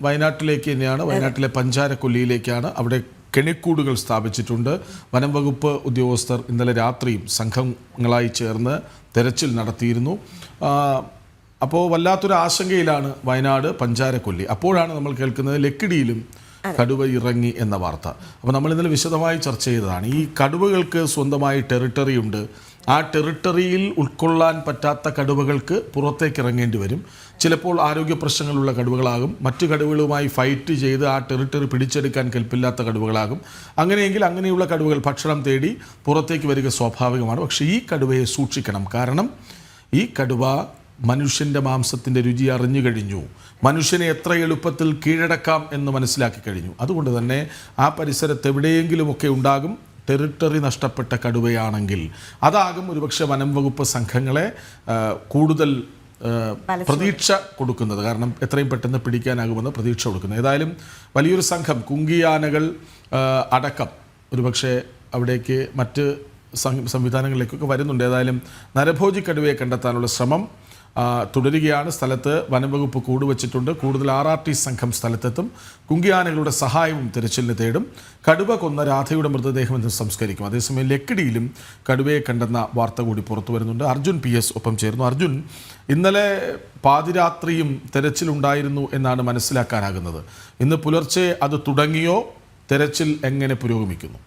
വയനാട്ടിലേക്ക് തന്നെയാണ്, വയനാട്ടിലെ പഞ്ചാരക്കൊല്ലിയിലേക്കാണ്. അവിടെ കെണിക്കൂടുകൾ സ്ഥാപിച്ചിട്ടുണ്ട്. വനം വകുപ്പ് ഉദ്യോഗസ്ഥർ ഇന്നലെ രാത്രിയും സംഘങ്ങളായി ചേർന്ന് തെരച്ചിൽ നടത്തിയിരുന്നു. അപ്പോൾ വല്ലാത്തൊരു ആശങ്കയിലാണ് വയനാട് പഞ്ചാരക്കൊല്ലി. അപ്പോഴാണ് നമ്മൾ കേൾക്കുന്നത് ലക്കിടിയിലും കടുവ ഇറങ്ങി എന്ന വാർത്ത. അപ്പോൾ നമ്മൾ ഇന്നലെ വിശദമായി ചർച്ച ചെയ്തതാണ്. ഈ കടുവകൾക്ക് സ്വന്തമായി ടെറിട്ടറി ഉണ്ട്. ആ ടെറിട്ടറിയിൽ ഉൾക്കൊള്ളാൻ പറ്റാത്ത കടുവകൾക്ക് പുറത്തേക്ക് ഇറങ്ങേണ്ടി വരും. ചിലപ്പോൾ ആരോഗ്യ പ്രശ്നങ്ങളുള്ള കടുവകളാകും, മറ്റു കടുവകളുമായി ഫൈറ്റ് ചെയ്ത് ആ ടെറിട്ടറി പിടിച്ചെടുക്കാൻ കെൽപ്പില്ലാത്ത കടുവകളാകും. അങ്ങനെയെങ്കിൽ അങ്ങനെയുള്ള കടുവകൾ ഭക്ഷണം തേടി പുറത്തേക്ക് വരിക സ്വാഭാവികമാണ്. പക്ഷേ ഈ കടുവയെ സൂക്ഷിക്കണം. കാരണം ഈ കടുവ മനുഷ്യൻ്റെ മാംസത്തിൻ്റെ രുചി അറിഞ്ഞു കഴിഞ്ഞു. മനുഷ്യനെ എത്ര എളുപ്പത്തിൽ കീഴടക്കാം എന്ന് മനസ്സിലാക്കി കഴിഞ്ഞു. അതുകൊണ്ട് തന്നെ ആ പരിസരത്ത് എവിടെയെങ്കിലുമൊക്കെ ഉണ്ടാകും ടെറിട്ടറി നഷ്ടപ്പെട്ട കടുവയാണെങ്കിൽ. അതാകും ഒരുപക്ഷെ വനം വകുപ്പ് സംഘങ്ങളെ കൂടുതൽ പ്രതീക്ഷ കൊടുക്കുന്നത്. കാരണം എത്രയും പെട്ടെന്ന് പിടിക്കാനാകുമെന്ന് പ്രതീക്ഷ കൊടുക്കുന്നത്. ഏതായാലും വലിയൊരു സംഘം കുങ്കിയാനകൾ അടക്കം ഒരുപക്ഷെ അവിടേക്ക് മറ്റ് സംവിധാനങ്ങളിലേക്കൊക്കെ വരുന്നുണ്ട്. ഏതായാലും നരഭോജി കടുവയെ കണ്ടെത്താനുള്ള ശ്രമം തുടരുകയാണ്. സ്ഥലത്ത് വനംവകുപ്പ് കൂടുവച്ചിട്ടുണ്ട്. കൂടുതൽ RRT സംഘം സ്ഥലത്തെത്തും. കുങ്കിയാനകളുടെ സഹായവും തിരച്ചിലിന് തേടും. കടുവ കൊന്ന രാധയുടെ മൃതദേഹം ഇന്ന് സംസ്കരിക്കും. അതേസമയം ലക്കിടിയിലും കടുവയെ കണ്ടെന്ന വാർത്ത കൂടി പുറത്തു വരുന്നുണ്ട്. അർജുൻ PS ഒപ്പം ചേർന്നു. അർജുൻ, ഇന്നലെ പാതിരാത്രിയും തെരച്ചിലുണ്ടായിരുന്നു എന്നാണ് മനസ്സിലാക്കാനാകുന്നത്. ഇന്ന് പുലർച്ചെ അത് തുടങ്ങിയോ? തെരച്ചിൽ എങ്ങനെ പുരോഗമിക്കുന്നു?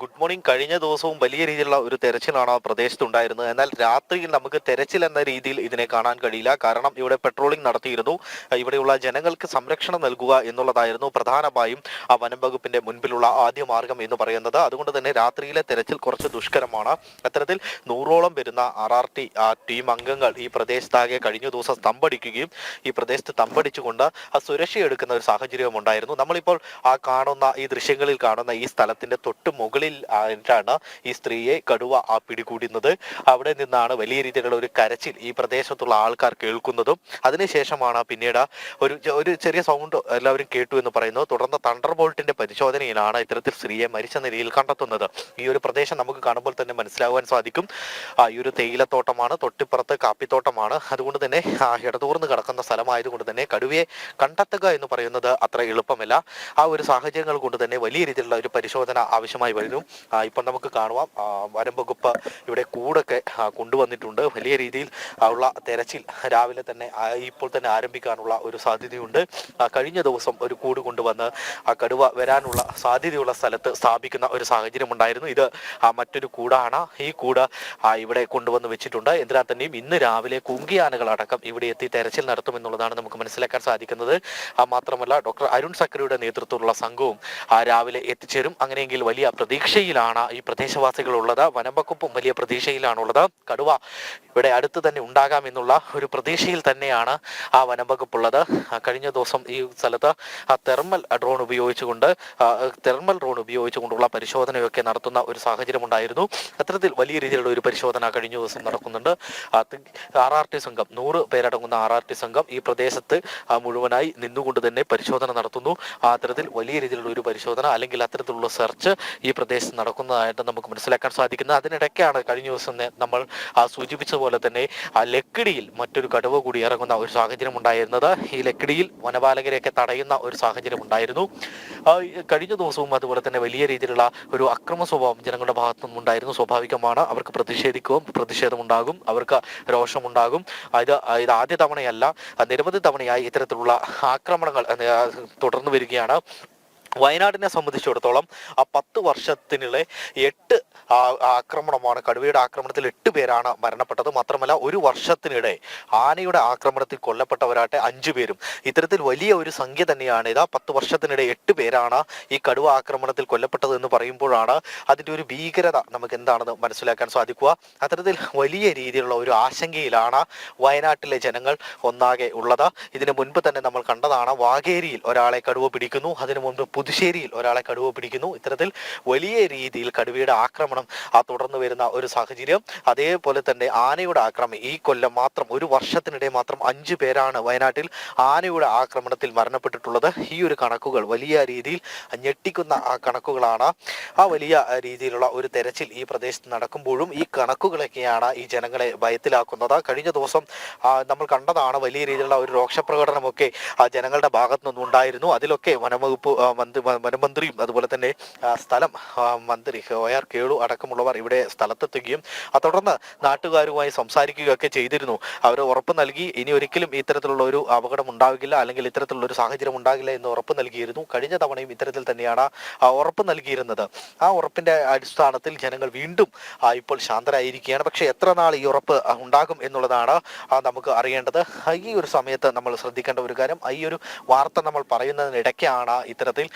Good morning. കഴിഞ്ഞ ദിവസവും വലിയ രീതിയിലുള്ള ഒരു തെരച്ചിലാണ് ആ പ്രദേശത്തുണ്ടായിരുന്നത്. എന്നാൽ രാത്രിയിൽ നമുക്ക് തെരച്ചിൽ എന്ന രീതിയിൽ ഇതിനെ കാണാൻ കഴിയില്ല. കാരണം ഇവിടെ പെട്രോളിംഗ് നടത്തിയിരുന്നു. ഇവിടെയുള്ള ജനങ്ങൾക്ക് സംരക്ഷണം നൽകുക എന്നുള്ളതായിരുന്നു പ്രധാനമായും ആ വനം വകുപ്പിന്റെ മുൻപിലുള്ള ആദ്യ മാർഗം എന്ന് പറയുന്നത്. അതുകൊണ്ട് തന്നെ രാത്രിയിലെ തെരച്ചിൽ കുറച്ച് ദുഷ്കരമാണ്. അത്തരത്തിൽ 100ഓളം വരുന്ന RRT ടീം അംഗങ്ങൾ ഈ പ്രദേശത്താകെ കഴിഞ്ഞ ദിവസം തമ്പടിക്കുകയും ഈ പ്രദേശത്ത് തമ്പടിച്ചുകൊണ്ട് ആ സുരക്ഷയെടുക്കുന്ന ഒരു സാഹചര്യവും ഉണ്ടായിരുന്നു. നമ്മളിപ്പോൾ ആ കാണുന്ന ഈ ദൃശ്യങ്ങളിൽ കാണുന്ന ഈ സ്ഥലത്തിന്റെ തൊട്ട് മുകളിൽ ആയിട്ടാണ് ഈ സ്ത്രീയെ കടുവ പിടികൂടുന്നത്. അവിടെ നിന്നാണ് വലിയ രീതിയിലുള്ള ഒരു കരച്ചിൽ ഈ പ്രദേശത്തുള്ള ആൾക്കാർ കേൾക്കുന്നതും. അതിനുശേഷമാണ് പിന്നീട് ഒരു ചെറിയ സൗണ്ട് എല്ലാവരും കേട്ടു എന്ന് പറയുന്നു. തുടർന്ന് തണ്ടർ ബോൾട്ടിന്റെ പരിശോധനയിലാണ് ഇത്തരത്തിൽ സ്ത്രീയെ മരിച്ച നിലയിൽ കണ്ടെത്തുന്നത്. ഈ ഒരു പ്രദേശം നമുക്ക് കാണുമ്പോൾ തന്നെ മനസ്സിലാവാൻ സാധിക്കും. ഈ ഒരു തേയിലത്തോട്ടമാണ്, തൊട്ടിപ്പുറത്ത് കാപ്പിത്തോട്ടമാണ്. അതുകൊണ്ട് തന്നെ ഇടതൂർന്ന് കിടക്കുന്ന സ്ഥലമായതുകൊണ്ട് തന്നെ കടുവയെ കണ്ടെത്തുക എന്ന് പറയുന്നത് അത്ര എളുപ്പമല്ല. ആ ഒരു സാഹചര്യങ്ങൾ കൊണ്ട് തന്നെ വലിയ രീതിയിലുള്ള ഒരു പരിശോധന ആവശ്യമായി വരുന്നു. ഇപ്പം നമുക്ക് കാണുവാം വനം വകുപ്പ് ഇവിടെ കൂടൊക്കെ കൊണ്ടുവന്നിട്ടുണ്ട്. വലിയ രീതിയിൽ ഉള്ള തെരച്ചിൽ രാവിലെ തന്നെ ഇപ്പോൾ തന്നെ ആരംഭിക്കാനുള്ള ഒരു സാധ്യതയുണ്ട്. കഴിഞ്ഞ ദിവസം ഒരു കൂട് കൊണ്ടുവന്ന് കടുവ വരാനുള്ള സാധ്യതയുള്ള സ്ഥലത്ത് സ്ഥാപിക്കുന്ന ഒരു സാഹചര്യം ഉണ്ടായിരുന്നു. ഇത് മറ്റൊരു കൂടാണ്. ഈ കൂട് ഇവിടെ കൊണ്ടുവന്ന് വെച്ചിട്ടുണ്ട്. എന്തിനാ തന്നെയും ഇന്ന് രാവിലെ കുങ്കിയാനകളടക്കം ഇവിടെ എത്തി തെരച്ചിൽ നടത്തുമെന്നുള്ളതാണ് നമുക്ക് മനസ്സിലാക്കാൻ സാധിക്കുന്നത്. മാത്രമല്ല ഡോക്ടർ അരുൺ സക്രിയുടെ നേതൃത്വത്തിലുള്ള സംഘവും രാവിലെ എത്തിച്ചേരും. അങ്ങനെയെങ്കിൽ വലിയ പ്രതീക്ഷയിലാണ് ഈ പ്രദേശവാസികളുള്ളത്. വനംവകുപ്പും വലിയ പ്രതീക്ഷയിലാണുള്ളത്. കടുവ ഇവിടെ അടുത്ത് തന്നെ ഉണ്ടാകാം എന്നുള്ള ഒരു പ്രതീക്ഷയിൽ തന്നെയാണ് ആ വനംവകുപ്പുള്ളത്. കഴിഞ്ഞ ദിവസം ഈ സ്ഥലത്ത് തെർമൽ ഡ്രോൺ ഉപയോഗിച്ചുകൊണ്ടുള്ള പരിശോധനയൊക്കെ നടത്തുന്ന ഒരു സാഹചര്യം ഉണ്ടായിരുന്നു. അത്തരത്തിൽ വലിയ രീതിയിലുള്ള ഒരു പരിശോധന കഴിഞ്ഞ ദിവസം നടക്കുന്നുണ്ട്. RRT സംഘം 100 പേരടങ്ങുന്ന RRT സംഘം ഈ പ്രദേശത്ത് മുഴുവനായി നിന്നുകൊണ്ട് തന്നെ പരിശോധന നടത്തുന്നു. അത്തരത്തിൽ വലിയ രീതിയിലുള്ള ഒരു പരിശോധന അല്ലെങ്കിൽ അത്തരത്തിലുള്ള സെർച്ച് ഈ പ്രദേശത്ത് നടക്കുന്നതായിട്ട് നമുക്ക് മനസ്സിലാക്കാൻ സാധിക്കുന്നത്. അതിനിടയ്ക്കാണ് കഴിഞ്ഞ ദിവസം നമ്മൾ സൂചിപ്പിച്ച പോലെ തന്നെ ലക്കിടിയിൽ മറ്റൊരു കടുവ കൂടി ഇറങ്ങുന്ന ഒരു സാഹചര്യം ഉണ്ടായിരുന്നത്. ഈ ലക്കിടിയിൽ വനപാലകരെയൊക്കെ തടയുന്ന ഒരു സാഹചര്യം ഉണ്ടായിരുന്നു. കഴിഞ്ഞ ദിവസവും അതുപോലെ തന്നെ വലിയ രീതിയിലുള്ള ഒരു അക്രമ സ്വഭാവം ജനങ്ങളുടെ ഭാഗത്തു നിന്നുണ്ടായിരുന്നു. സ്വാഭാവികമാണ്, അവർക്ക് പ്രതിഷേധമുണ്ടാകും, അവർക്ക് രോഷമുണ്ടാകും. ഇത് ആദ്യ തവണയല്ല, നിരവധി തവണയായി ഇത്തരത്തിലുള്ള ആക്രമണങ്ങൾ തുടർന്നു വരികയാണ്. വയനാടിനെ സംബന്ധിച്ചിടത്തോളം 10 വർഷത്തിനിടെ 8 ആക്രമണമാണ്. കടുവയുടെ ആക്രമണത്തിൽ 8 പേരാണ് മരണപ്പെട്ടത്. മാത്രമല്ല ഒരു വർഷത്തിനിടെ ആനയുടെ ആക്രമണത്തിൽ കൊല്ലപ്പെട്ടവരാട്ടെ 5 പേരും. ഇത്തരത്തിൽ വലിയ ഒരു സംഖ്യ തന്നെയാണ്. ഇതാ 10 വർഷത്തിനിടെ 8 പേരാണ് ഈ കടുവ ആക്രമണത്തിൽ കൊല്ലപ്പെട്ടത് എന്ന് പറയുമ്പോഴാണ് അതിൻ്റെ ഒരു ഭീകരത നമുക്ക് എന്താണെന്ന് മനസ്സിലാക്കാൻ സാധിക്കുക. അത്തരത്തിൽ വലിയ രീതിയിലുള്ള ഒരു ആശങ്കയിലാണ് വയനാട്ടിലെ ജനങ്ങൾ ഒന്നാകെ ഉള്ളത്. ഇതിനു മുൻപ് തന്നെ നമ്മൾ കണ്ടതാണ്, വാഗേരിയിൽ ഒരാളെ കടുവ പിടിക്കുന്നു. അതിനു മുൻപ് പുതുശ്ശേരിയിൽ ഒരാളെ കടുവ പിടിക്കുന്നു. ഇത്തരത്തിൽ വലിയ രീതിയിൽ കടുവയുടെ ആക്രമണം തുടർന്ന് വരുന്ന ഒരു സാഹചര്യം. അതേപോലെ തന്നെ ആനയുടെ ആക്രമണം ഈ കൊല്ലം മാത്രം ഒരു വർഷത്തിനിടെ മാത്രം 5 പേരാണ് വയനാട്ടിൽ ആനയുടെ ആക്രമണത്തിൽ മരണപ്പെട്ടിട്ടുള്ളത്. ഈ ഒരു കണക്കുകൾ വലിയ രീതിയിൽ ഞെട്ടിക്കുന്ന കണക്കുകളാണ്. ആ വലിയ രീതിയിലുള്ള ഒരു തെരച്ചിൽ ഈ പ്രദേശത്ത് നടക്കുമ്പോഴും ഈ കണക്കുകളൊക്കെയാണ് ഈ ജനങ്ങളെ ഭയത്തിലാക്കുന്നത്. കഴിഞ്ഞ ദിവസം നമ്മൾ കണ്ടതാണ് വലിയ രീതിയിലുള്ള ഒരു രോക്ഷപ്രകടനമൊക്കെ ജനങ്ങളുടെ ഭാഗത്തു നിന്നുണ്ടായിരുന്നു. അതിലൊക്കെ വനംവകുപ്പ് വനമന്ത്രിയും അതുപോലെ തന്നെ സ്ഥലം മന്ത്രി OR കേളു അടക്കമുള്ളവർ ഇവിടെ സ്ഥലത്തെത്തുകയും തുടർന്ന് നാട്ടുകാരുമായി സംസാരിക്കുകയൊക്കെ ചെയ്തിരുന്നു. അവർ ഉറപ്പ് നൽകി ഇനി ഒരിക്കലും ഇത്തരത്തിലുള്ള ഒരു അപകടം ഉണ്ടാകില്ല, അല്ലെങ്കിൽ ഇത്തരത്തിലുള്ള ഒരു സാഹചര്യം ഉണ്ടാകില്ല എന്ന് ഉറപ്പ് നൽകിയിരുന്നു. കഴിഞ്ഞ തവണയും ഇത്തരത്തിൽ തന്നെയാണ് ഉറപ്പ് നൽകിയിരുന്നത്. ആ ഉറപ്പിന്റെ അടിസ്ഥാനത്തിൽ ജനങ്ങൾ വീണ്ടും ഇപ്പോൾ ശാന്തരായിരിക്കുകയാണ്. പക്ഷേ എത്ര നാൾ ഈ ഉറപ്പ് ഉണ്ടാകും എന്നുള്ളതാണ് നമുക്ക് അറിയേണ്ടത്. ഈ ഒരു സമയത്ത് നമ്മൾ ശ്രദ്ധിക്കേണ്ട ഒരു കാര്യം, ഈ ഒരു വാർത്ത നമ്മൾ പറയുന്നതിനിടയ്ക്കാണ് ഇത്തരത്തിൽ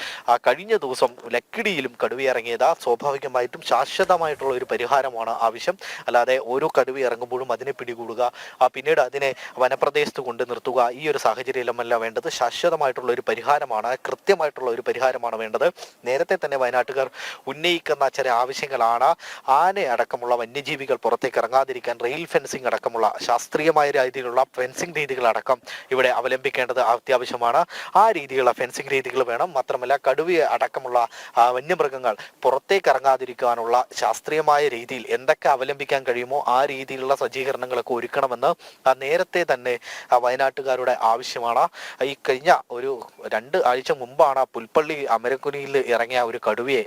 കഴിഞ്ഞ ദിവസം ലക്കിടിയിലും കടുവ ഇറങ്ങിയത്. സ്വാഭാവികമായിട്ടും ശാശ്വതമായിട്ടുള്ള ഒരു പരിഹാരമാണ് ആവശ്യം. അല്ലാതെ ഓരോ കടുവ ഇറങ്ങുമ്പോഴും അതിനെ പിടികൂടുക, പിന്നീട് അതിനെ വനപ്രദേശത്ത് കൊണ്ട് നിർത്തുക, ഈ ഒരു സാഹചര്യമല്ല വേണ്ടത്. ശാശ്വതമായിട്ടുള്ള ഒരു പരിഹാരമാണ്, കൃത്യമായിട്ടുള്ള ഒരു പരിഹാരമാണ് വേണ്ടത്. നേരത്തെ തന്നെ വയനാട്ടുകാർ ഉന്നയിക്കുന്ന ചില ആവശ്യങ്ങളാണ് ആന അടക്കമുള്ള വന്യജീവികൾ പുറത്തേക്ക് ഇറങ്ങാതിരിക്കാൻ റെയിൽ ഫെൻസിംഗ് അടക്കമുള്ള ശാസ്ത്രീയമായ രീതിയിലുള്ള ഫെൻസിംഗ് രീതികളടക്കം ഇവിടെ അവലംബിക്കേണ്ടത് അത്യാവശ്യമാണ്. ആ രീതിയിലുള്ള ഫെൻസിംഗ് രീതികൾ വേണം. മാത്രമല്ല കടുവയെ അടക്കമുള്ള വന്യമൃഗങ്ങൾ പുറത്തേക്ക് ഇറങ്ങാതിരിക്കാനുള്ള ശാസ്ത്രീയമായ രീതിയിൽ എന്തൊക്കെ അവലംബിക്കാൻ കഴിയുമോ ആ രീതിയിലുള്ള സജ്ജീകരണങ്ങളൊക്കെ ഒരുക്കണമെന്ന് നേരത്തെ തന്നെ വയനാട്ടുകാരുടെ ആവശ്യമാണ്. ഈ കഴിഞ്ഞ ഒരു 2 ആഴ്ച മുമ്പാണ് പുൽപ്പള്ളി അമരക്കുനിയിൽ ഇറങ്ങിയ ഒരു കടുവയെ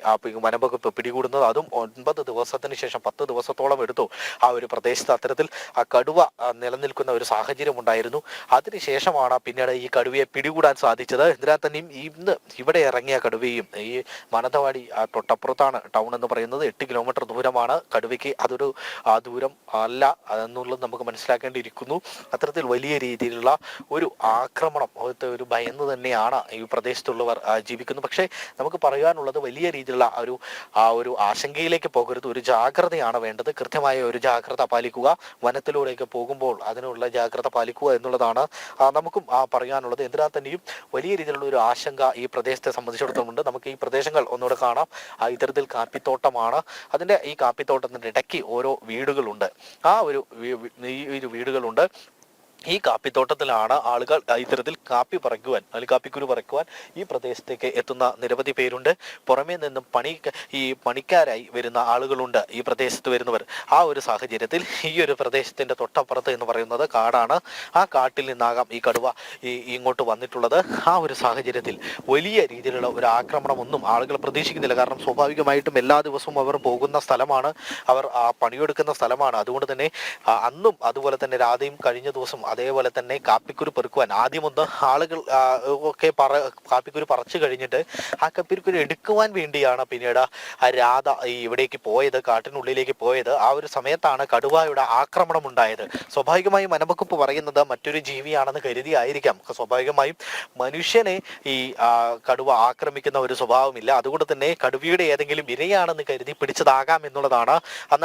വനംവകുപ്പ് പിടികൂടുന്നത്. അതും 9 ദിവസത്തിന് ശേഷം 10 ദിവസത്തോളം എടുത്തു ആ ഒരു പ്രദേശത്ത് അത്തരത്തിൽ കടുവ നിലനിൽക്കുന്ന ഒരു സാഹചര്യം ഉണ്ടായിരുന്നു. അതിനുശേഷമാണ് പിന്നീട് ഈ കടുവയെ പിടികൂടാൻ സാധിച്ചത്. എന്തിനാൽ തന്നെയും ഇന്ന് ഇവിടെ ഇറങ്ങിയ കടുവയും ഈ മാനന്തവാടി തൊട്ടപ്പുറത്താണ് ടൗൺ എന്ന് പറയുന്നത്, 8 കിലോമീറ്റർ ദൂരമാണ് കടുവയ്ക്ക്. അതൊരു ദൂരം അല്ല എന്നുള്ളത് നമുക്ക് മനസ്സിലാക്കേണ്ടിയിരിക്കുന്നു. അത്തരത്തിൽ വലിയ രീതിയിലുള്ള ഒരു ആക്രമണം, ഒരു ഭയന്ന് തന്നെയാണ് ഈ പ്രദേശത്തുള്ളവർ ജീവിക്കുന്നത്. പക്ഷേ നമുക്ക് പറയാനുള്ളത് വലിയ രീതിയിലുള്ള ഒരു ആശങ്കയിലേക്ക് പോകരുത്, ഒരു ജാഗ്രതയാണ് വേണ്ടത്. കൃത്യമായ ഒരു ജാഗ്രത പാലിക്കുക, വനത്തിലൂടെയൊക്കെ പോകുമ്പോൾ അതിനുള്ള ജാഗ്രത പാലിക്കുക എന്നുള്ളതാണ് നമുക്കും പറയാനുള്ളത്. എന്തിനാൽ തന്നെയും വലിയ രീതിയിലുള്ള ഒരു ആശങ്ക ഈ പ്രദേശത്തെ സംബന്ധിച്ചിടത്തോളം ഉണ്ട്. നമുക്ക് ഈ പ്രദേശങ്ങൾ ഒന്നുകൂടെ കാണാം. ഇത്തരത്തിൽ കാപ്പിത്തോട്ടമാണ്. അതിൻ്റെ ഈ കാപ്പിത്തോട്ടത്തിൻ്റെ ഇടയ്ക്ക് ഓരോ വീടുകളുണ്ട്. ഈ വീടുകളുണ്ട്. ഈ കാപ്പിത്തോട്ടത്തിലാണ് ആളുകൾ ഇത്തരത്തിൽ കാപ്പി പറിക്കുവാൻ അല്ലെങ്കിൽ കാപ്പിക്കുരു പറിക്കുവാൻ ഈ പ്രദേശത്തേക്ക് എത്തുന്ന നിരവധി പേരുണ്ട്. പുറമേ നിന്നും പണിക്കാരായി വരുന്ന ആളുകളുണ്ട് ഈ പ്രദേശത്ത് വരുന്നവർ. ആ ഒരു സാഹചര്യത്തിൽ ഈ ഒരു പ്രദേശത്തിൻ്റെ തൊട്ടപ്പുറത്ത് എന്ന് പറയുന്നത് കാടാണ്. ആ കാട്ടിൽ നിന്നാകാം ഈ കടുവ ഇങ്ങോട്ട് വന്നിട്ടുള്ളത്. ആ ഒരു സാഹചര്യത്തിൽ വലിയ രീതിയിലുള്ള ഒരു ആക്രമണമൊന്നും ആളുകൾ പ്രതീക്ഷിക്കുന്നില്ല. കാരണം സ്വാഭാവികമായിട്ടും എല്ലാ ദിവസവും അവർ പോകുന്ന സ്ഥലമാണ്, അവർ പണിയെടുക്കുന്ന സ്ഥലമാണ്. അതുകൊണ്ട് തന്നെ അന്നും അതുപോലെ തന്നെ രാധയും കഴിഞ്ഞ ദിവസം അതേപോലെ തന്നെ കാപ്പിക്കുരു പെറുക്കുവാൻ ആദ്യമൊന്ന് ആളുകൾ ഒക്കെ കാപ്പിക്കുരു പറിച്ചു കഴിഞ്ഞിട്ട് ആ കാപ്പിക്കുരു എടുക്കുവാൻ വേണ്ടിയാണ് പിന്നീട് രാധ ഇവിടേക്ക് പോയത്, കാട്ടിനുള്ളിലേക്ക് പോയത്. ആ ഒരു സമയത്താണ് കടുവയുടെ ആക്രമണം ഉണ്ടായത്. സ്വാഭാവികമായും വനംവകുപ്പ് പറയുന്നത് മറ്റൊരു ജീവിയാണെന്ന് കരുതിയായിരിക്കാം. സ്വാഭാവികമായും മനുഷ്യനെ ഈ കടുവ ആക്രമിക്കുന്ന ഒരു സ്വഭാവമില്ല. അതുകൊണ്ട് തന്നെ കടുവയുടെ ഏതെങ്കിലും ഇരയാണെന്ന് കരുതി പിടിച്ചതാകാം എന്നുള്ളതാണ്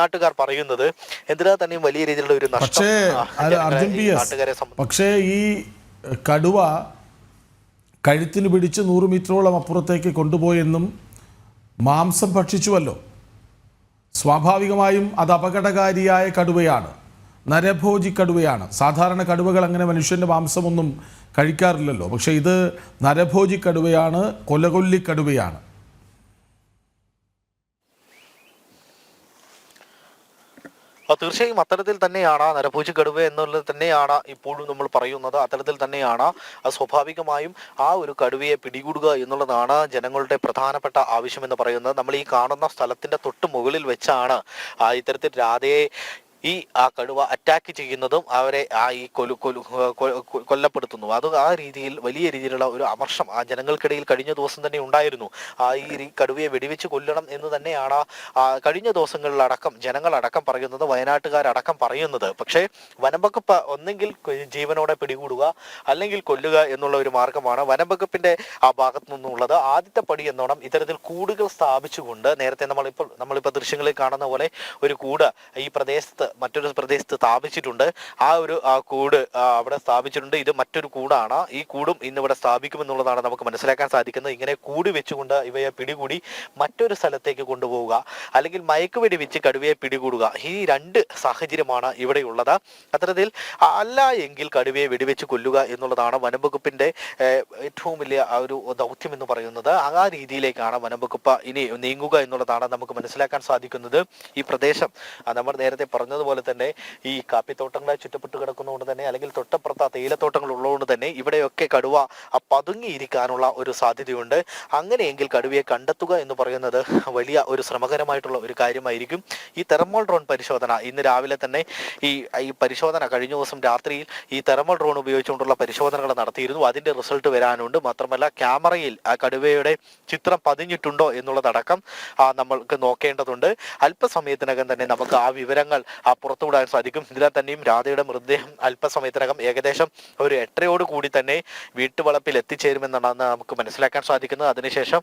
നാട്ടുകാർ പറയുന്നത്. എന്തിനാ തന്നെയും വലിയ രീതിയിലുള്ള ഒരു നഷ്ടം. പക്ഷേ ഈ കടുവ കഴുത്തിന് പിടിച്ച് 100 മീറ്ററോളം അപ്പുറത്തേക്ക് കൊണ്ടുപോയെന്നും മാംസം ഭക്ഷിച്ചുവല്ലോ. സ്വാഭാവികമായും അത് അപകടകാരിയായ കടുവയാണ്, നരഭോജി കടുവയാണ്. സാധാരണ കടുവകൾ അങ്ങനെ മനുഷ്യൻ്റെ മാംസമൊന്നും കഴിക്കാറില്ലല്ലോ. പക്ഷേ ഇത് നരഭോജി കടുവയാണ്, കൊലകൊല്ലി കടുവയാണ്. തീർച്ചയായും അത്തരത്തിൽ തന്നെയാണ് നരഭോജി കടുവ എന്നുള്ളത് തന്നെയാണ് ഇപ്പോഴും നമ്മൾ പറയുന്നത്. അത്തരത്തിൽ തന്നെയാണ് സ്വാഭാവികമായും ആ ഒരു കടുവയെ പിടികൂടുക എന്നുള്ളതാണ് ജനങ്ങളുടെ പ്രധാനപ്പെട്ട ആവശ്യമെന്ന് പറയുന്നത്. നമ്മൾ ഈ കാണുന്ന സ്ഥലത്തിന്റെ തൊട്ട് മുകളിൽ വെച്ചാണ് ഇത്തരത്തിൽ രാധയെ കടുവ അറ്റാക്ക് ചെയ്യുന്നതും അവരെ കൊല്ലപ്പെടുത്തുന്നു. അത് ആ രീതിയിൽ വലിയ രീതിയിലുള്ള ഒരു അമർഷം ജനങ്ങൾക്കിടയിൽ കഴിഞ്ഞ ദിവസം തന്നെ ഉണ്ടായിരുന്നു. ഈ കടുവയെ വെടിവെച്ച് കൊല്ലണം എന്ന് തന്നെയാണ് കഴിഞ്ഞ ദിവസങ്ങളിലടക്കം ജനങ്ങളടക്കം പറയുന്നത്, വയനാട്ടുകാരടക്കം പറയുന്നത്. പക്ഷേ വനംവകുപ്പ് ഒന്നെങ്കിൽ ജീവനോടെ പിടികൂടുക അല്ലെങ്കിൽ കൊല്ലുക എന്നുള്ള ഒരു മാർഗമാണ് വനംവകുപ്പിന്റെ ഭാഗത്തു നിന്നുള്ളത്. ആദ്യത്തെ പടി എന്നോണം ഇത്തരത്തിൽ കൂടുകൾ സ്ഥാപിച്ചുകൊണ്ട് നേരത്തെ നമ്മളിപ്പോൾ ദൃശ്യങ്ങളിൽ കാണുന്ന പോലെ ഒരു കൂട് ഈ പ്രദേശത്ത് മറ്റൊരു പ്രദേശത്ത് സ്ഥാപിച്ചിട്ടുണ്ട്. ആ ഒരു കൂട് അവിടെ സ്ഥാപിച്ചിട്ടുണ്ട്. ഇത് മറ്റൊരു കൂടാണ്. ഈ കൂടും ഇന്നിവിടെ സ്ഥാപിക്കുമെന്നുള്ളതാണ് നമുക്ക് മനസ്സിലാക്കാൻ സാധിക്കുന്നത്. ഇങ്ങനെ കൂടി വെച്ചുകൊണ്ട് ഇവയെ പിടികൂടി മറ്റൊരു സ്ഥലത്തേക്ക് കൊണ്ടുപോവുക, അല്ലെങ്കിൽ മയക്കുവെടി വെച്ച് കടുവയെ പിടികൂടുക, ഈ രണ്ട് സാഹചര്യമാണ് ഇവിടെയുള്ളത്. അത്തരത്തിൽ അല്ല എങ്കിൽ കടുവയെ വെടിവെച്ച് കൊല്ലുക എന്നുള്ളതാണ് വനംവകുപ്പിന്റെ ഏറ്റവും വലിയ ഒരു ദൗത്യം എന്ന് പറയുന്നത്. ആ രീതിയിലേക്കാണ് വനംവകുപ്പ് ഇനി നീങ്ങുക എന്നുള്ളതാണ് നമുക്ക് മനസ്സിലാക്കാൻ സാധിക്കുന്നത്. ഈ പ്രദേശം നമ്മൾ നേരത്തെ പറഞ്ഞതുപോലെ തന്നെ ഈ കാപ്പിത്തോട്ടങ്ങളെ ചുറ്റപ്പെട്ട് കിടക്കുന്നതുകൊണ്ട് തന്നെ, അല്ലെങ്കിൽ തൊട്ടപ്പുറത്ത് തേയിലത്തോട്ടങ്ങൾ ഉള്ളതുകൊണ്ട് തന്നെ ഇവിടെയൊക്കെ കടുവ പതുങ്ങിയിരിക്കാനുള്ള ഒരു സാധ്യതയുണ്ട്. അങ്ങനെയെങ്കിൽ കടുവയെ കണ്ടെത്തുക എന്ന് പറയുന്നത് വലിയ ഒരു ശ്രമകരമായിട്ടുള്ള ഒരു കാര്യമായിരിക്കും. ഈ തെർമൽ ഡ്രോൺ പരിശോധന ഇന്ന് രാവിലെ തന്നെ ഈ പരിശോധന കഴിഞ്ഞ ദിവസം രാത്രിയിൽ ഈ തെർമൽ ഡ്രോൺ ഉപയോഗിച്ചുകൊണ്ടുള്ള പരിശോധനകൾ നടത്തിയിരുന്നു. അതിന്റെ റിസൾട്ട് വരാനുണ്ട്. മാത്രമല്ല ക്യാമറയിൽ ആ കടുവയുടെ ചിത്രം പതിഞ്ഞിട്ടുണ്ടോ എന്നുള്ളതടക്കം നമ്മൾക്ക് നോക്കേണ്ടതുണ്ട്. അല്പസമയത്തിനകം തന്നെ നമുക്ക് ആ വിവരങ്ങൾ പുറത്തുവിടാൻ സാധിക്കും. ഇതിൽ തന്നെയും രാധയുടെ മൃതദേഹം അല്പസമയത്തിനകം ഏകദേശം ഒരു 8:30 കൂടി തന്നെ വീട്ടുവളപ്പിൽ എത്തിച്ചേരുമെന്നാണ് നമുക്ക് മനസ്സിലാക്കാൻ സാധിക്കുന്നത്. അതിനുശേഷം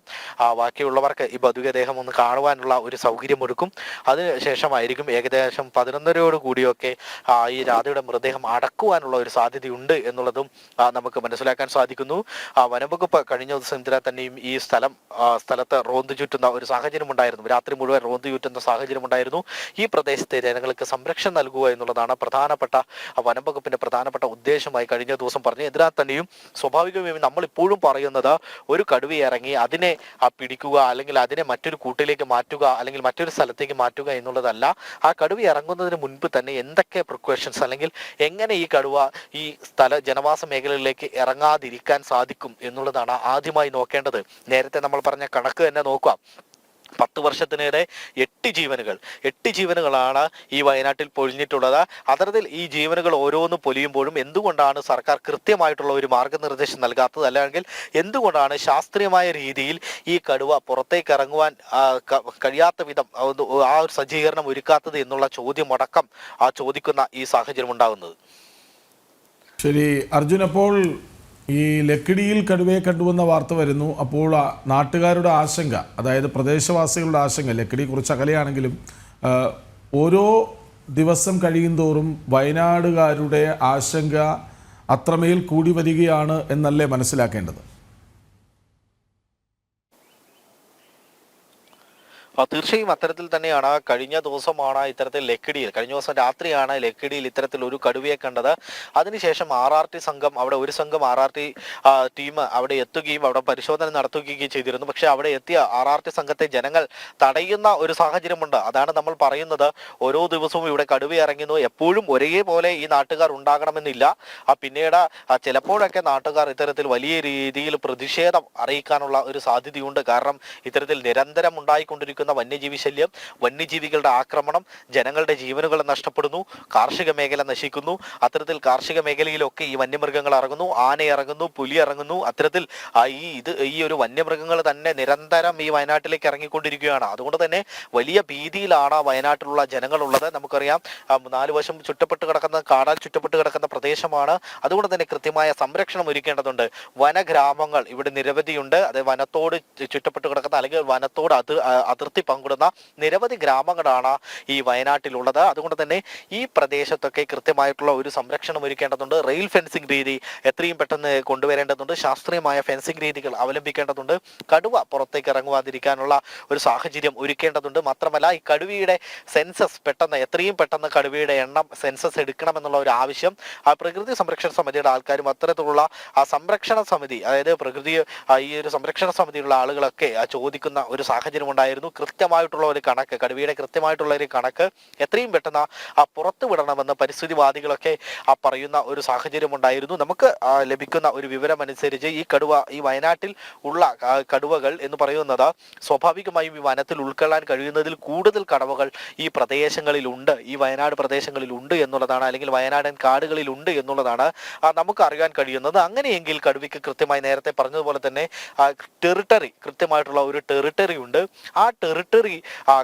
ബാക്കിയുള്ളവർക്ക് ഈ ഭൗതികദേഹം ഒന്ന് കാണുവാനുള്ള ഒരു സൗകര്യമൊരുക്കും. അതിനുശേഷമായിരിക്കും ഏകദേശം 11:30 കൂടിയൊക്കെ ഈ രാധയുടെ മൃതദേഹം അടക്കുവാനുള്ള ഒരു സാധ്യതയുണ്ട് എന്നുള്ളതും നമുക്ക് മനസ്സിലാക്കാൻ സാധിക്കുന്നു. വനംവകുപ്പ് കഴിഞ്ഞ ദിവസം ഇതിൽ തന്നെയും ഈ സ്ഥലത്ത് റോന്തു ചുറ്റുന്ന ഒരു സാഹചര്യം ഉണ്ടായിരുന്നു. രാത്രി മുഴുവൻ റോന്തു ചുറ്റുന്ന സാഹചര്യം ഉണ്ടായിരുന്നു. ഈ പ്രദേശത്തെ ജനങ്ങൾക്ക് സംരക്ഷണം നൽകുക എന്നുള്ളതാണ് പ്രധാനപ്പെട്ട വനംവകുപ്പിന്റെ പ്രധാനപ്പെട്ട ഉദ്ദേശമായി കഴിഞ്ഞ ദിവസം പറഞ്ഞു. ഇതിനാൽ തന്നെയും സ്വാഭാവികമായും നമ്മൾ ഇപ്പോഴും പറയുന്നത് ഒരു കടുവ ഇറങ്ങി അതിനെ പിടിക്കുക, അല്ലെങ്കിൽ അതിനെ മറ്റൊരു കൂട്ടിലേക്ക് മാറ്റുക, അല്ലെങ്കിൽ മറ്റൊരു സ്ഥലത്തേക്ക് മാറ്റുക എന്നുള്ളതല്ല. ആ കടുവ ഇറങ്ങുന്നതിന് മുൻപ് തന്നെ എന്തൊക്കെ പ്രിക്കോഷൻസ്, അല്ലെങ്കിൽ എങ്ങനെ ഈ കടുവ ഈ ജനവാസ മേഖലകളിലേക്ക് ഇറങ്ങാതിരിക്കാൻ സാധിക്കും എന്നുള്ളതാണ് ആദ്യമായി നോക്കേണ്ടത്. നേരത്തെ നമ്മൾ പറഞ്ഞ കണക്ക് തന്നെ നോക്കുക. 10 വർഷത്തിനിടെ 8 ജീവനുകളാണ് ഈ വയനാട്ടിൽ പൊലിഞ്ഞിട്ടുള്ളത്. അത്തരത്തിൽ ഈ ജീവനുകൾ ഓരോന്ന് പൊലിയുമ്പോഴും എന്തുകൊണ്ടാണ് സർക്കാർ കൃത്യമായിട്ടുള്ള ഒരു മാർഗനിർദ്ദേശം നൽകാത്തത്, അല്ലെങ്കിൽ എന്തുകൊണ്ടാണ് ശാസ്ത്രീയമായ രീതിയിൽ ഈ കടുവ പുറത്തേക്ക് ഇറങ്ങുവാൻ കഴിയാത്ത വിധം ആ ഒരു സജ്ജീകരണം ഒരുക്കാത്തത് എന്നുള്ള ചോദ്യമടക്കം ചോദിക്കുന്ന ഈ സാഹചര്യം ഉണ്ടാകുന്നത്. ശരി അർജുൻ, അപ്പോൾ ഈ ലക്കിടിയിൽ കടുവയെ കണ്ടുവന്ന വാർത്ത വരുന്നു. അപ്പോൾ നാട്ടുകാരുടെ ആശങ്ക, അതായത് പ്രദേശവാസികളുടെ ആശങ്ക, ലക്കിടി കുറച്ച് അകലെയാണെങ്കിലും ഓരോ ദിവസം കഴിയും തോറും വയനാടുകാരുടെ ആശങ്ക അത്രമേൽ കൂടി വരികയാണ് എന്നല്ലേ മനസ്സിലാക്കേണ്ടത്? തീർച്ചയായും അത്തരത്തിൽ തന്നെയാണ്. കഴിഞ്ഞ ദിവസമാണ് ഇത്തരത്തിൽ കഴിഞ്ഞ ദിവസം രാത്രിയാണ് ലക്കിടിയിൽ ഇത്തരത്തിൽ ഒരു കടുവയെ കണ്ടത്. അതിനുശേഷം RRT സംഘം, അവിടെ ഒരു സംഘം RRT ടീം അവിടെ എത്തുകയും അവിടെ പരിശോധന നടത്തുകയും ചെയ്തിരുന്നു. പക്ഷെ അവിടെ എത്തിയ RRT സംഘത്തെ ജനങ്ങൾ തടയുന്ന ഒരു സാഹചര്യമുണ്ട്. അതാണ് നമ്മൾ പറയുന്നത്. ഓരോ ദിവസവും ഇവിടെ കടുവ ഇറങ്ങുന്നു. എപ്പോഴും ഒരേപോലെ ഈ നാട്ടുകാർ ഉണ്ടാകണമെന്നില്ല. പിന്നീട് ചിലപ്പോഴൊക്കെ നാട്ടുകാർ ഇത്തരത്തിൽ വലിയ രീതിയിൽ പ്രതിഷേധം അറിയിക്കാനുള്ള ഒരു സാധ്യതയുണ്ട്. കാരണം ഇത്തരത്തിൽ നിരന്തരം ഉണ്ടായിക്കൊണ്ടിരിക്കുന്ന വന്യജീവി ശല്യം, വന്യജീവികളുടെ ആക്രമണം, ജനങ്ങളുടെ ജീവനുകൾ നഷ്ടപ്പെടുന്നു, കാർഷിക മേഖല നശിക്കുന്നു. അത്തരത്തിൽ കാർഷിക മേഖലയിലൊക്കെ ഈ വന്യമൃഗങ്ങൾ ഇറങ്ങുന്നു, ആന ഇറങ്ങുന്നു, പുലി ഇറങ്ങുന്നു. അത്തരത്തിൽ ഈ ഒരു വന്യമൃഗങ്ങൾ തന്നെ നിരന്തരം ഈ വയനാട്ടിലേക്ക് ഇറങ്ങിക്കൊണ്ടിരിക്കുകയാണ്. അതുകൊണ്ട് തന്നെ വലിയ ഭീതിയിലാണ് വയനാട്ടിലുള്ള ജനങ്ങളുള്ളത്. നമുക്കറിയാം 4 വശം ചുറ്റപ്പെട്ട് കിടക്കുന്ന, കാടാൽ ചുറ്റപ്പെട്ട് കിടക്കുന്ന പ്രദേശമാണ്. അതുകൊണ്ട് തന്നെ കൃത്യമായ സംരക്ഷണം ഒരുക്കേണ്ടതുണ്ട്. വനഗ്രാമങ്ങൾ ഇവിടെ നിരവധിയുണ്ട്. അത് വനത്തോട് ചുറ്റപ്പെട്ട് കിടക്കുന്ന, അല്ലെങ്കിൽ വനത്തോട് അതിർത്തി പങ്കിടുന്ന നിരവധി ഗ്രാമങ്ങളാണ് ഈ വയനാട്ടിലുള്ളത്. അതുകൊണ്ട് തന്നെ ഈ പ്രദേശത്തൊക്കെ കൃത്യമായിട്ടുള്ള ഒരു സംരക്ഷണം ഒരുക്കേണ്ടതുണ്ട്. റെയിൽ ഫെൻസിംഗ് രീതി എത്രയും പെട്ടെന്ന് കൊണ്ടുവരേണ്ടതുണ്ട്. ശാസ്ത്രീയമായ ഫെൻസിംഗ് രീതികൾ അവലംബിക്കേണ്ടതുണ്ട്. കടുവ പുറത്തേക്ക് ഇറങ്ങുവാതിരിക്കാനുള്ള ഒരു സാഹചര്യം ഒരുക്കേണ്ടതുണ്ട്. മാത്രമല്ല ഈ കടുവയുടെ സെൻസസ് എത്രയും പെട്ടെന്ന് കടുവയുടെ എണ്ണം സെൻസസ് എടുക്കണമെന്നുള്ള ഒരു ആവശ്യം പ്രകൃതി സംരക്ഷണ സമിതിയുടെ ആൾക്കാരും അത്തരത്തിലുള്ള സംരക്ഷണ സമിതി, അതായത് ഈ ഒരു സംരക്ഷണ സമിതിയുള്ള ആളുകളൊക്കെ ചോദിക്കുന്ന ഒരു സാഹചര്യം ഉണ്ടായിരുന്നു. കൃത്യമായിട്ടുള്ള ഒരു കണക്ക്, കടുവയുടെ കൃത്യമായിട്ടുള്ള ഒരു കണക്ക് എത്രയും പെട്ടെന്ന് പുറത്തു വിടണമെന്ന് പരിസ്ഥിതിവാദികളൊക്കെ പറയുന്ന ഒരു സാഹചര്യം ഉണ്ടായിരുന്നു. നമുക്ക് ലഭിക്കുന്ന ഒരു വിവരം അനുസരിച്ച് ഈ വയനാട്ടിൽ ഉള്ള കടുവകൾ എന്ന് പറയുന്നത് സ്വാഭാവികമായും ഈ വനത്തിൽ ഉൾക്കൊള്ളാൻ കഴിയുന്നതിൽ കൂടുതൽ കടുവകൾ ഈ പ്രദേശങ്ങളിലുണ്ട്, ഈ വയനാട് പ്രദേശങ്ങളിലുണ്ട് എന്നുള്ളതാണ്, അല്ലെങ്കിൽ വയനാടൻ കാടുകളിലുണ്ട് എന്നുള്ളതാണ് നമുക്ക് അറിയാൻ കഴിയുന്നത്. അങ്ങനെയെങ്കിൽ കടുവയ്ക്ക് കൃത്യമായി നേരത്തെ പറഞ്ഞതുപോലെ തന്നെ കൃത്യമായിട്ടുള്ള ഒരു ടെറിട്ടറി ഉണ്ട്. ആ ടെറിട്ടറി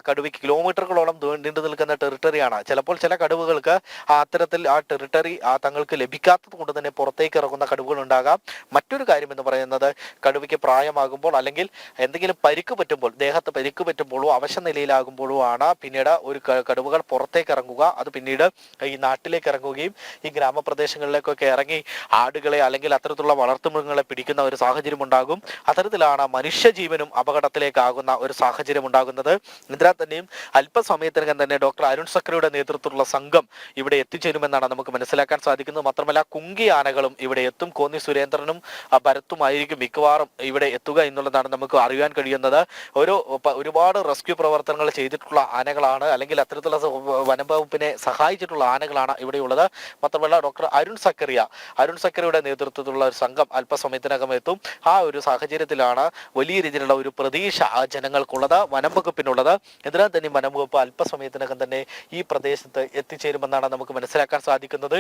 കടുവയ്ക്ക് കിലോമീറ്ററുകളോളം നീണ്ടു നിൽക്കുന്ന ടെറിട്ടറിയാണ്. ചിലപ്പോൾ ചില കടുവകൾക്ക് അത്തരത്തിൽ ആ ടെറിട്ടറി തങ്ങൾക്ക് ലഭിക്കാത്തത് കൊണ്ട് തന്നെ പുറത്തേക്ക് ഇറങ്ങുന്ന കടുവകൾ ഉണ്ടാകാം. മറ്റൊരു കാര്യം എന്ന് പറയുന്നത് കടുവയ്ക്ക് പ്രായമാകുമ്പോൾ അല്ലെങ്കിൽ എന്തെങ്കിലും പരിക്ക് പറ്റുമ്പോൾ, ദേഹത്ത് പരിക്ക് പറ്റുമ്പോഴോ അവശ നിലയിലാകുമ്പോഴോ ആണ് പിന്നീട് ഒരു കടുവകൾ പുറത്തേക്ക് ഇറങ്ങുക. അത് പിന്നീട് ഈ നാട്ടിലേക്ക് ഇറങ്ങുകയും ഈ ഗ്രാമപ്രദേശങ്ങളിലേക്കൊക്കെ ഇറങ്ങി ആടുകളെ അല്ലെങ്കിൽ അത്തരത്തിലുള്ള വളർത്തുമൃഗങ്ങളെ പിടിക്കുന്ന ഒരു സാഹചര്യം ഉണ്ടാകും. അത്തരത്തിലാണ് മനുഷ്യജീവനും അപകടത്തിലേക്കാകുന്ന ഒരു സാഹചര്യം ഉണ്ടാകുന്നത്. ഇതിനാൽ തന്നെയും അല്പസമയത്തിനകം തന്നെ ഡോക്ടർ അരുൺ സക്രയുടെ നേതൃത്വത്തിലുള്ള സംഘം ഇവിടെ എത്തിച്ചേരുമെന്നാണ് നമുക്ക് മനസ്സിലാക്കാൻ സാധിക്കുന്നത്. മാത്രമല്ല കുങ്കി ആനകളും ഇവിടെ എത്തും. കോന്നി സുരേന്ദ്രനും ഭരത്തുമായിരിക്കും മിക്കവാറും ഇവിടെ എത്തുക എന്നുള്ളതാണ് നമുക്ക് അറിയാൻ കഴിയുന്നത്. ഒരുപാട് റെസ്ക്യൂ പ്രവർത്തനങ്ങൾ ചെയ്തിട്ടുള്ള ആനകളാണ്, അല്ലെങ്കിൽ അത്തരത്തിലുള്ള വനംവകുപ്പിനെ സഹായിച്ചിട്ടുള്ള ആനകളാണ് ഇവിടെയുള്ളത്. മാത്രമല്ല ഡോക്ടർ അരുൺ സക്കറിയുടെ നേതൃത്വത്തിലുള്ള ഒരു സംഘം അല്പസമയത്തിനകം എത്തും. ആ ഒരു സാഹചര്യത്തിലാണ് വലിയ രീതിയിലുള്ള ഒരു പ്രതീക്ഷ ജനങ്ങൾക്കുള്ളത്, വനംവകുപ്പിനുള്ളത്. അതിനാൽ തന്നെ വനംവകുപ്പ് അല്പസമയത്തിനകം തന്നെ ഈ പ്രദേശത്ത് എത്തിച്ചേരുമെന്നാണ് നമുക്ക് മനസ്സിലാക്കാൻ സാധിക്കുന്നത്.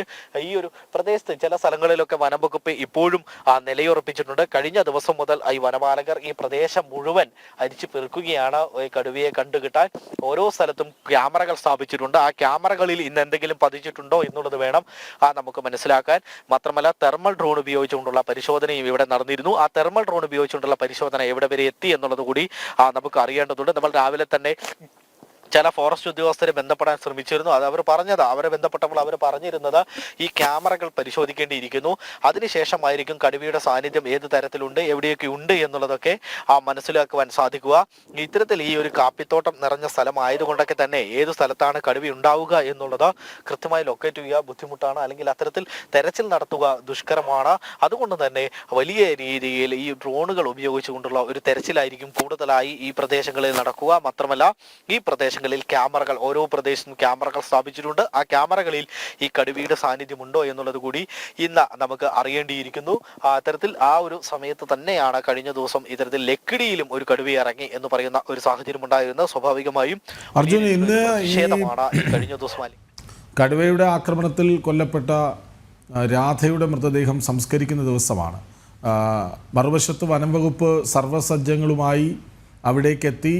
ഈ ഒരു പ്രദേശത്ത് ചില സ്ഥലങ്ങളിലൊക്കെ വനംവകുപ്പ് ഇപ്പോഴും നിലയുറപ്പിച്ചിട്ടുണ്ട്. കഴിഞ്ഞ ദിവസം മുതൽ ഈ വനപാലകർ ഈ പ്രദേശം മുഴുവൻ അരിച്ചു പെറുക്കുകയാണ് കടുവയെ കണ്ടുകിട്ടാൻ. ഓരോ സ്ഥലത്തും ക്യാമറകൾ സ്ഥാപിച്ചിട്ടുണ്ട്. ആ ക്യാമറകളിൽ ഇന്ന് എന്തെങ്കിലും പതിച്ചിട്ടുണ്ടോ എന്നുള്ളത് വേണം നമുക്ക് മനസ്സിലാക്കാൻ. മാത്രമല്ല തെർമൽ ഡ്രോൺ ഉപയോഗിച്ചുകൊണ്ടുള്ള പരിശോധനയും ഇവിടെ നടന്നിരുന്നു. ആ തെർമൽ ഡ്രോൺ ഉപയോഗിച്ചുകൊണ്ടുള്ള പരിശോധന എവിടെ വരെ എത്തി എന്നുള്ളത് കൂടി നമുക്ക് അറിയേണ്ടതുണ്ട്. നമ്മൾ രാവിലെ തന്നെ ചില ഫോറസ്റ്റ് ഉദ്യോഗസ്ഥരെ ബന്ധപ്പെടാൻ ശ്രമിച്ചിരുന്നു. അത് അവരെ ബന്ധപ്പെട്ടപ്പോൾ അവർ പറഞ്ഞിരുന്നത് ഈ ക്യാമറകൾ പരിശോധിക്കേണ്ടിയിരിക്കുന്നു. അതിനുശേഷമായിരിക്കും കടുവയുടെ സാന്നിധ്യം ഏത് തരത്തിലുണ്ട്, എവിടെയൊക്കെ ഉണ്ട് എന്നുള്ളതൊക്കെ മനസ്സിലാക്കുവാൻ സാധിക്കുക. ഇത്തരത്തിൽ ഈ ഒരു കാപ്പിത്തോട്ടം നിറഞ്ഞ സ്ഥലമായതുകൊണ്ടൊക്കെ തന്നെ ഏത് സ്ഥലത്താണ് കടുവ ഉണ്ടാവുക എന്നുള്ളത് കൃത്യമായി ലൊക്കേറ്റ് ചെയ്യുക ബുദ്ധിമുട്ടാണ്, അല്ലെങ്കിൽ അത്തരത്തിൽ തെരച്ചിൽ നടത്തുക ദുഷ്കരമാണ്. അതുകൊണ്ട് തന്നെ വലിയ രീതിയിൽ ഈ ഡ്രോണുകൾ ഉപയോഗിച്ചുകൊണ്ടുള്ള ഒരു തെരച്ചിലായിരിക്കും കൂടുതലായി ഈ പ്രദേശങ്ങളിൽ നടക്കുക. മാത്രമല്ല ഈ പ്രദേശങ്ങളിൽ ക്യാമറകൾ, ഓരോ പ്രദേശത്തും ക്യാമറകൾ സ്ഥാപിച്ചിട്ടുണ്ട്. ആ ക്യാമറകളിൽ ഈ കടുവയുടെ സാന്നിധ്യമുണ്ടോ എന്നുള്ളത് കൂടി ഇന്ന് നമുക്ക് അറിയേണ്ടിയിരിക്കുന്നു. അത്തരത്തിൽ ആ ഒരു സമയത്ത് തന്നെയാണ് കഴിഞ്ഞ ദിവസം ഇത്തരത്തിൽ ലക്കിടിയിലും ഒരു കടുവ ഇറങ്ങി എന്ന് പറയുന്ന ഒരു സാഹചര്യം ഉണ്ടായിരുന്നത്. സ്വാഭാവികമായും അർജുൻ, ഇന്ന് കഴിഞ്ഞ ദിവസം കടുവയുടെ ആക്രമണത്തിൽ കൊല്ലപ്പെട്ട രാധയുടെ മൃതദേഹം സംസ്കരിക്കുന്ന ദിവസമാണ്. മറുവശത്ത് വനം വകുപ്പ് സർവ്വസജ്ജങ്ങളുമായി അവിടേക്കെത്തി.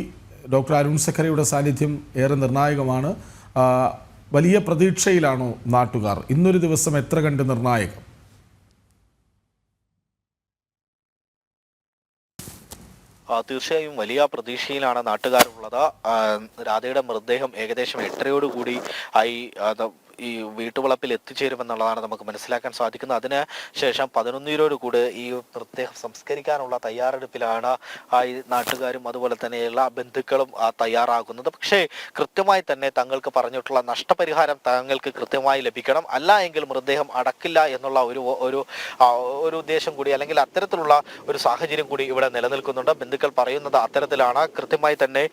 ഡോക്ടർ അരുൺ സക്കറിയുടെ സാന്നിധ്യം ഏറെ നിർണായകമാണ്. വലിയ പ്രതീക്ഷയിലാണോ നാട്ടുകാർ? ഇന്നൊരു ദിവസം എത്ര കണ്ട് നിർണായകം? തീർച്ചയായും വലിയ പ്രതീക്ഷയിലാണ് നാട്ടുകാരുള്ളത്. രാധയുടെ മൃതദേഹം ഏകദേശം 8:30 ഈ വീട്ടുവളപ്പിൽ എത്തിച്ചേരുമെന്നുള്ളതാണ് നമുക്ക് മനസ്സിലാക്കാൻ സാധിക്കുന്നത്. അതിന് ശേഷം 11:00 ഈ മൃതദേഹം സംസ്കരിക്കാനുള്ള തയ്യാറെടുപ്പിലാണ് ഈ നാട്ടുകാരും അതുപോലെ തന്നെ എല്ലാ ബന്ധുക്കളും തയ്യാറാകുന്നത്. പക്ഷേ കൃത്യമായി തന്നെ തങ്ങൾക്ക് പറഞ്ഞിട്ടുള്ള നഷ്ടപരിഹാരം തങ്ങൾക്ക് കൃത്യമായി ലഭിക്കണം, അല്ല എങ്കിൽ മൃതദേഹം അടക്കില്ല എന്നുള്ള ഒരു ഉദ്ദേശം കൂടി, അല്ലെങ്കിൽ അത്തരത്തിലുള്ള ഒരു സാഹചര്യം കൂടി ഇവിടെ നിലനിൽക്കുന്നുണ്ട്. ബന്ധുക്കൾ പറയുന്നത് അത്തരത്തിലാണ്. കൃത്യമായി തന്നെ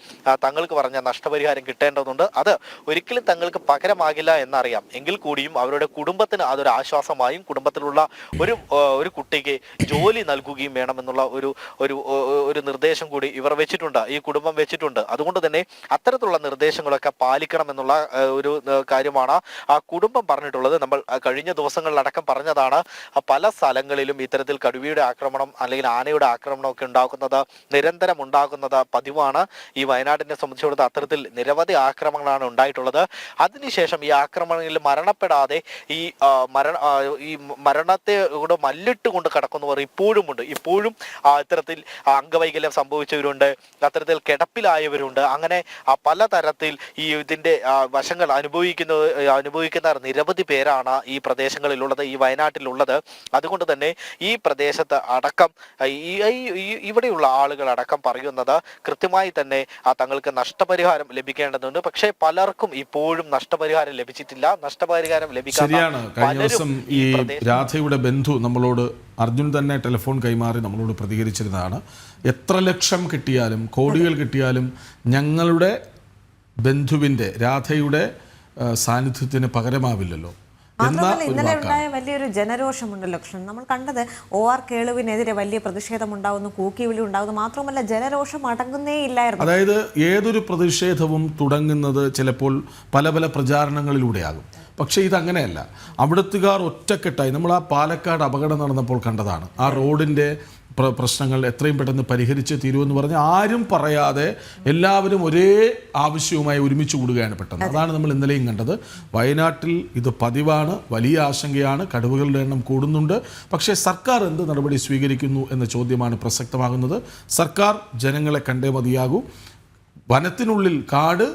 തങ്ങൾക്ക് പറഞ്ഞ നഷ്ടപരിഹാരം കിട്ടേണ്ടതുണ്ട്. അത് ഒരിക്കലും തങ്ങൾക്ക് പകരമാകില്ല എന്നറിയാം. എങ്കിൽ കൂടിയും അവരുടെ കുടുംബത്തിന് അതൊരു ആശ്വാസമായും കുടുംബത്തിലുള്ള ഒരു കുട്ടിക്ക് ജോലി നൽകുകയും വേണമെന്നുള്ള ഒരു നിർദ്ദേശം കൂടി ഇവർ വെച്ചിട്ടുണ്ട്, ഈ കുടുംബം വെച്ചിട്ടുണ്ട്. അതുകൊണ്ട് തന്നെ അത്തരത്തിലുള്ള നിർദ്ദേശങ്ങളൊക്കെ പാലിക്കണം എന്നുള്ള ഒരു കാര്യമാണ് ആ കുടുംബം പറഞ്ഞിട്ടുള്ളത്. നമ്മൾ കഴിഞ്ഞ ദിവസങ്ങളിലടക്കം പറഞ്ഞതാണ്, പല സ്ഥലങ്ങളിലും ഇത്തരത്തിൽ കടുവയുടെ ആക്രമണം അല്ലെങ്കിൽ ആനയുടെ ആക്രമണം ഒക്കെ നിരന്തരം ഉണ്ടാകുന്നത് പതിവാണ്. ഈ വയനാടിനെ സംബന്ധിച്ചിടത്തോളം അത്തരത്തിൽ നിരവധി ആക്രമണങ്ങളാണ് ഉണ്ടായിട്ടുള്ളത്. അതിനുശേഷം ഈ ആക്രമണങ്ങളിൽ മരണപ്പെടാതെ ഈ മരണത്തെ കൂടെ മല്ലിട്ട് കൊണ്ട് കിടക്കുന്നവർ ഇപ്പോഴുമുണ്ട്. ഇപ്പോഴും ഇത്തരത്തിൽ അംഗവൈകല്യം സംഭവിച്ചവരുണ്ട്, അത്തരത്തിൽ കിടപ്പിലായവരുണ്ട്. അങ്ങനെ പലതരത്തിൽ ഈ ഇതിന്റെ വശങ്ങൾ അനുഭവിക്കുന്ന നിരവധി പേരാണ് ഈ പ്രദേശങ്ങളിലുള്ളത്, ഈ വയനാട്ടിലുള്ളത്. അതുകൊണ്ട് തന്നെ ഈ പ്രദേശത്ത് അടക്കം ഇവിടെയുള്ള ആളുകൾ അടക്കം പറയുന്നത് കൃത്യമായി തന്നെ തങ്ങൾക്ക് നഷ്ടപരിഹാരം ലഭിക്കേണ്ടതുണ്ട്. പക്ഷേ പലർക്കും ഇപ്പോഴും നഷ്ടപരിഹാരം ലഭിച്ചിട്ടില്ല. നഷ്ടപരിഹാരം ശരിയാണ്. കഴിഞ്ഞ ദിവസം ഈ രാധയുടെ ബന്ധു നമ്മളോട്, അർജുൻ തന്നെ ടെലിഫോൺ കൈമാറി നമ്മളോട് പ്രതികരിച്ചിരുന്നതാണ്. എത്ര ലക്ഷം കിട്ടിയാലും കോടികൾ കിട്ടിയാലും ഞങ്ങളുടെ ബന്ധുവിൻ്റെ രാധയുടെ സാന്നിധ്യത്തിന് പകരമാവില്ലല്ലോ. മാത്രമല്ല ഇന്നലെ ഉണ്ടായ വലിയൊരു ജനരോഷമുണ്ടല്ലോ കൃഷ്ണൻ. നമ്മൾ കണ്ടത് OR കേളുവിനെതിരെ വലിയ പ്രതിഷേധം ഉണ്ടാകുന്നു, കൂക്കിവിളി ഉണ്ടാകുന്നു. മാത്രമല്ല ജനരോഷം അടങ്ങുന്നേ ഇല്ലായിരുന്നു. അതായത് ഏതൊരു പ്രതിഷേധവും തുടങ്ങുന്നത് ചിലപ്പോൾ പല പല പ്രചാരണങ്ങളിലൂടെയാകും. പക്ഷേ ഇതങ്ങനെയല്ല. അവിടുത്തുകാർ ഒറ്റക്കെട്ടായി, നമ്മൾ ആ പാലക്കാട് അപകടം നടന്നപ്പോൾ കണ്ടതാണ്. ആ റോഡിൻ്റെ പ്രശ്നങ്ങൾ എത്രയും പെട്ടെന്ന് പരിഹരിച്ച് തീരുമെന്ന് പറഞ്ഞ് ആരും പറയാതെ എല്ലാവരും ഒരേ ആവശ്യവുമായി ഒരുമിച്ച് കൂടുകയാണ് പെട്ടെന്ന്. അതാണ് നമ്മൾ ഇന്നലെയും കണ്ടത്. വയനാട്ടിൽ ഇത് പതിവാണ്, വലിയ ആശങ്കയാണ്, കടുവകളുടെ എണ്ണം കൂടുന്നുണ്ട്. പക്ഷേ സർക്കാർ എന്ത് നടപടി സ്വീകരിക്കുന്നു എന്ന ചോദ്യമാണ് പ്രസക്തമാകുന്നത്. സർക്കാർ ജനങ്ങളെ കണ്ടേ മതിയാകൂ. വനത്തിനുള്ളിൽ കാട്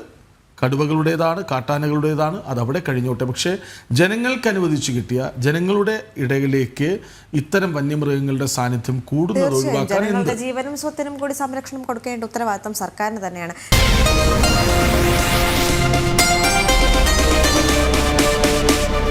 കടുവകളുടേതാണ്, കാട്ടാനകളുടേതാണ്, അതവിടെ കഴിഞ്ഞോട്ടെ. പക്ഷേ ജനങ്ങൾക്ക് അനുവദിച്ചു കിട്ടിയ ജനങ്ങളുടെ ഇടയിലേക്ക് ഇത്തരം വന്യമൃഗങ്ങളുടെ സാന്നിധ്യം കൂടുന്നത് ഒഴിവാക്കാൻ ജനങ്ങളുടെ ജീവനും സ്വത്തിനും കൂടി സംരക്ഷണം കൊടുക്കേണ്ട ഉത്തരവാദിത്തം സർക്കാരിന് തന്നെയാണ്.